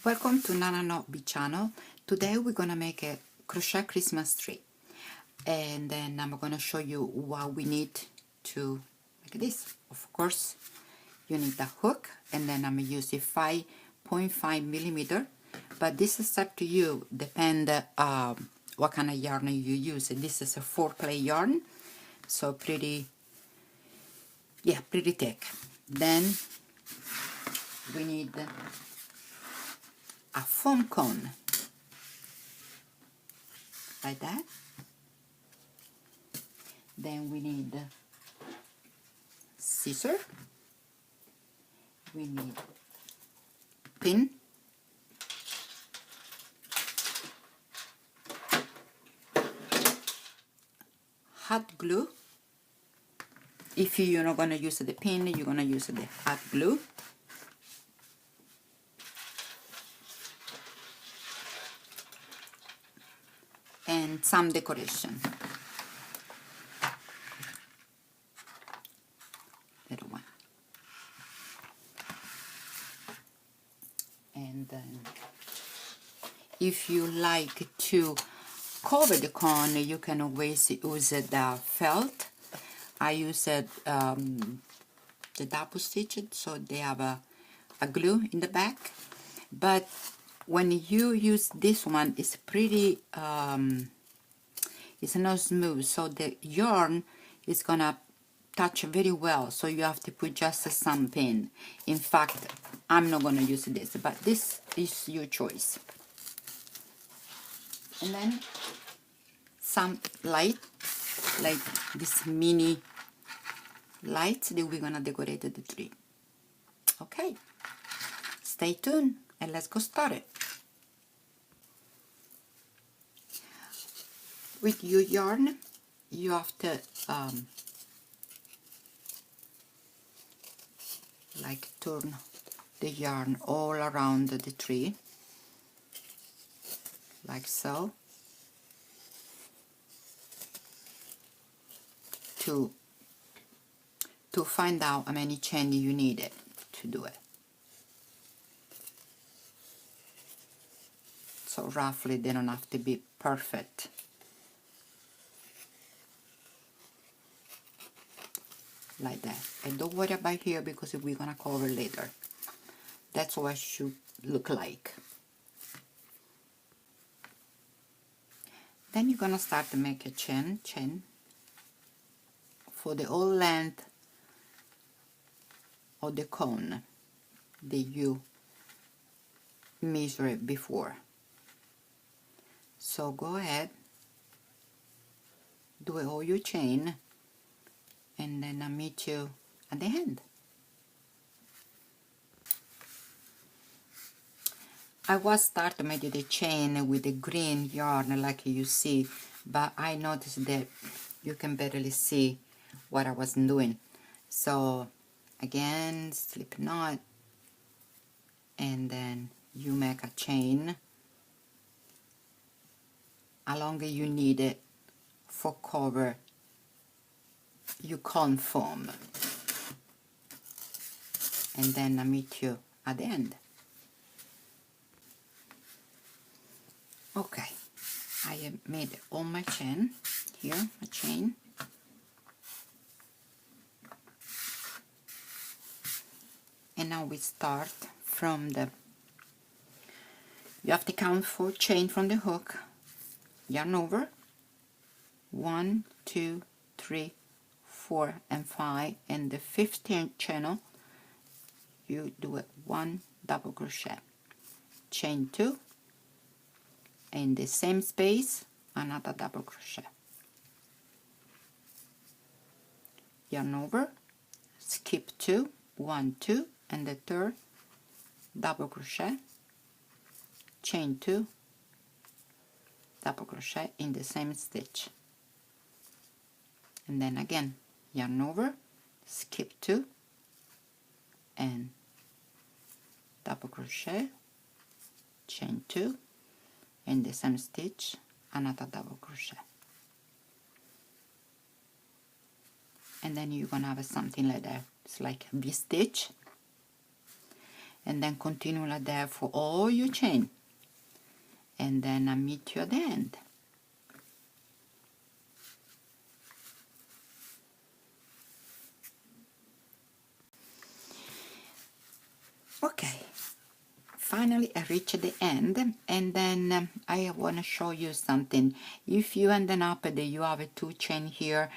Welcome to Nana No B channel. Today we're gonna make a crochet Christmas tree, and then I'm gonna show you what we need to make this. Of course, you need a hook, and then I'm using 5.5 millimeter. But this is up to you. Depend what kind of yarn you use. This is a 4-play yarn, so pretty thick. Then we need a foam cone, like that. Then we need scissors, we need pin, hot glue. If you're not going to use the pin, you're going to use the hot glue. And some decoration. Little one. And then if you like to cover the cone, you can always use the felt. I use the double stitched, so they have a glue in the back. But when you use this one, it's pretty, it's not smooth, so the yarn is gonna touch very well, so you have to put just some pin. In fact, I'm not gonna use this, but this is your choice. And then some light, like this mini lights that we're gonna decorate the tree. Okay, stay tuned and let's go started. With your yarn, you have to like turn the yarn all around the tree, like so, to find out how many chain you need to do it. So roughly, they don't have to be perfect. Like that. And don't worry about here because we're gonna cover later. That's what it should look like. Then you're gonna start to make a chain for the whole length of the cone that you measured before. So go ahead, do all your chain, and then I'll meet you at the end. I was starting to make the chain with the green yarn like you see, but I noticed that you can barely see what I was doing. So again, slip knot, and then you make a chain how long you need it for cover you cone foam, and then I meet you at the end. Okay, I have made all my chain here, my chain. And now we start from the, you have to count 4 chain from the hook, yarn over, 1, 2, 3, 4 and 5, and the 15th channel you do it 1 double crochet, chain 2, in the same space another double crochet, yarn over, skip 2, 1, 2, and the third double crochet, chain 2, double crochet in the same stitch, and then again yarn over, skip 2, and double crochet, chain 2, in the same stitch another double crochet, and then you're gonna have something like that. It's like a V-stitch, and then continue like that for all your chain, and then I meet you at the end. Okay, finally I reached the end, and then I want to show you something. If you ended up that you have a 2 chain here,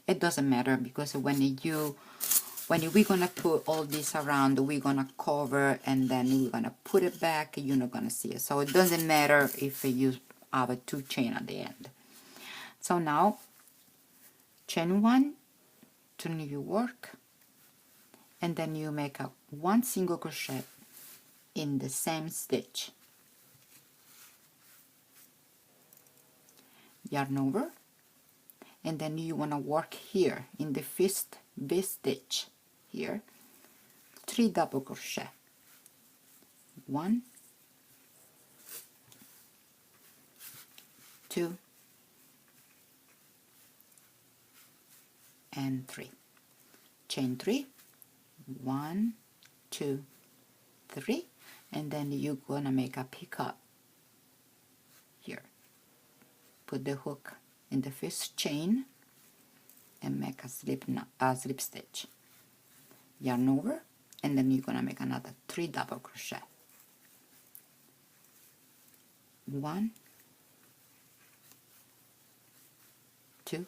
it doesn't matter, because when we're gonna put all this around, we're gonna cover, and then we're gonna put it back, you're not gonna see it. So it doesn't matter if you have a 2 chain at the end. So now chain 1, turn your work, and then you make a 1 single crochet in the same stitch, yarn over, and then you want to work here in the first V-stitch here, 3 double crochet, 1, 2, and 3, chain 3, 1, 2, 3, and then you're gonna make a pickup here, put the hook in the first chain and make a slip stitch, yarn over, and then you're gonna make another 3 double crochet, 1, 2,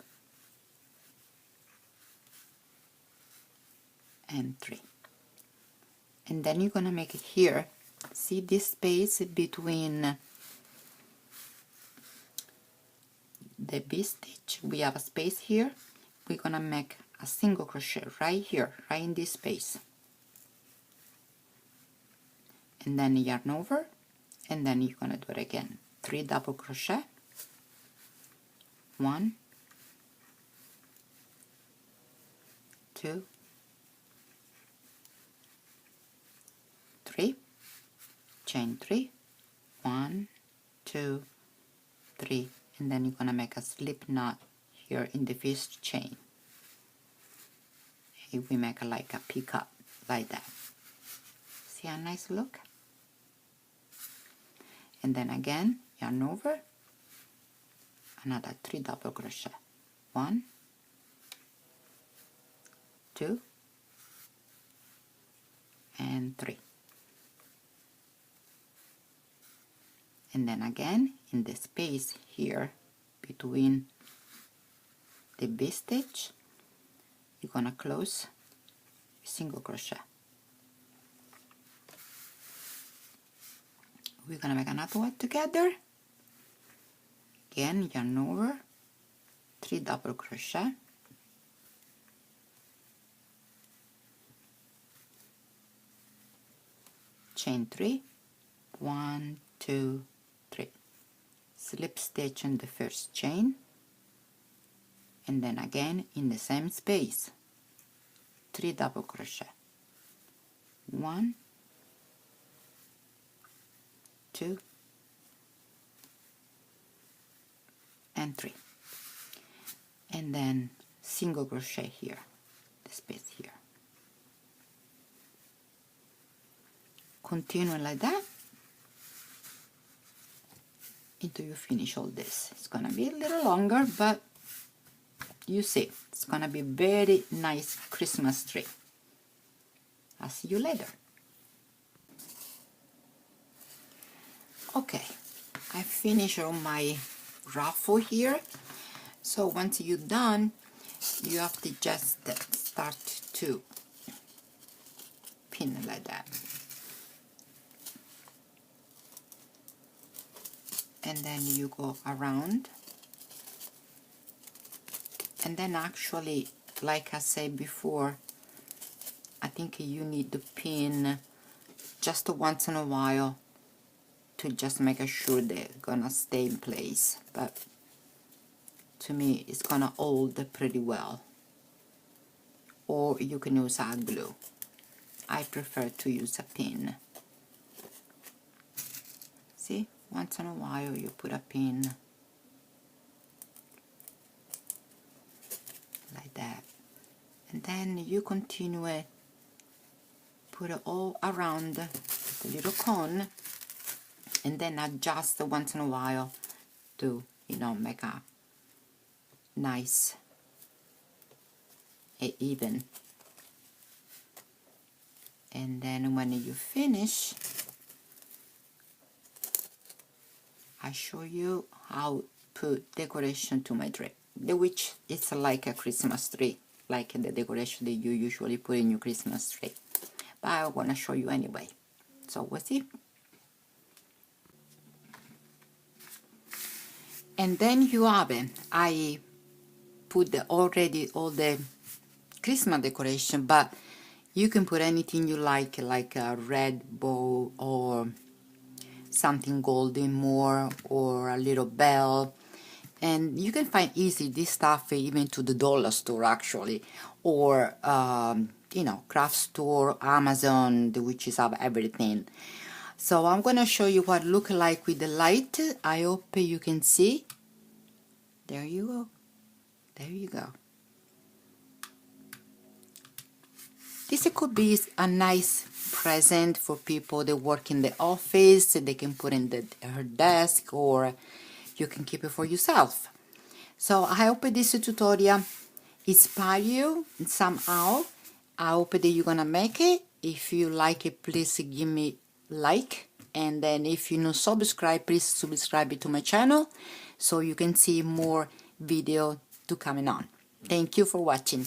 and 3, and then you're gonna make it here. See this space between the V stitch? We have a space here. We're gonna make a single crochet right here, right in this space, and then yarn over, and then you're gonna do it again, 3 double crochet, 1, 2, 3, chain 3, 1, 2, 3, and then you're gonna make a slip knot here in the first chain. If we make like a pickup like that, see a nice look, and then again yarn over, another 3 double crochet, 1, 2, and 3, and then again in the space here between the V stitch, you're gonna close a single crochet. We're gonna make another one together. Again, yarn over, 3 double crochet, chain 3, 1, 2, 3, slip stitch in the first chain, and then again in the same space, 3 double crochet, 1, 2, and 3, and then single crochet here, the space here. Continue like that until you finish all this. It's gonna be a little longer, but you see, it's gonna be very nice Christmas tree. I'll see you later. Okay, I finished all my ruffle here. So once you're done, you have to just start to pin like that. And then you go around, and then actually, like I said before, I think you need to pin just once in a while to just make sure they're gonna stay in place, but to me it's gonna hold pretty well. Or you can use hot glue. I prefer to use a pin. See, once in a while you put a pin like that, and then you continue it put it all around the little cone, and then adjust once in a while to, you know, make a nice and even. And then when you finish, I show you how put decoration to my tree, which is like a Christmas tree, like the decoration that you usually put in your Christmas tree. But I want to show you anyway. So we'll see. And then you have it. I put already all the Christmas decoration, but you can put anything you like a red bow or something golden more, or a little bell. And you can find easy this stuff even to the dollar store actually, or you know, craft store, Amazon, which is have everything. So I'm gonna show you what it look like with the light. I hope you can see. There you go. There you go. This could be a nice present for people that work in the office. They can put in her desk, or you can keep it for yourself. So I hope this tutorial inspire you somehow. I hope that you're gonna make it. If you like it, please give me like, and then if you not subscribe, please subscribe to my channel so you can see more video to coming on. Thank you for watching.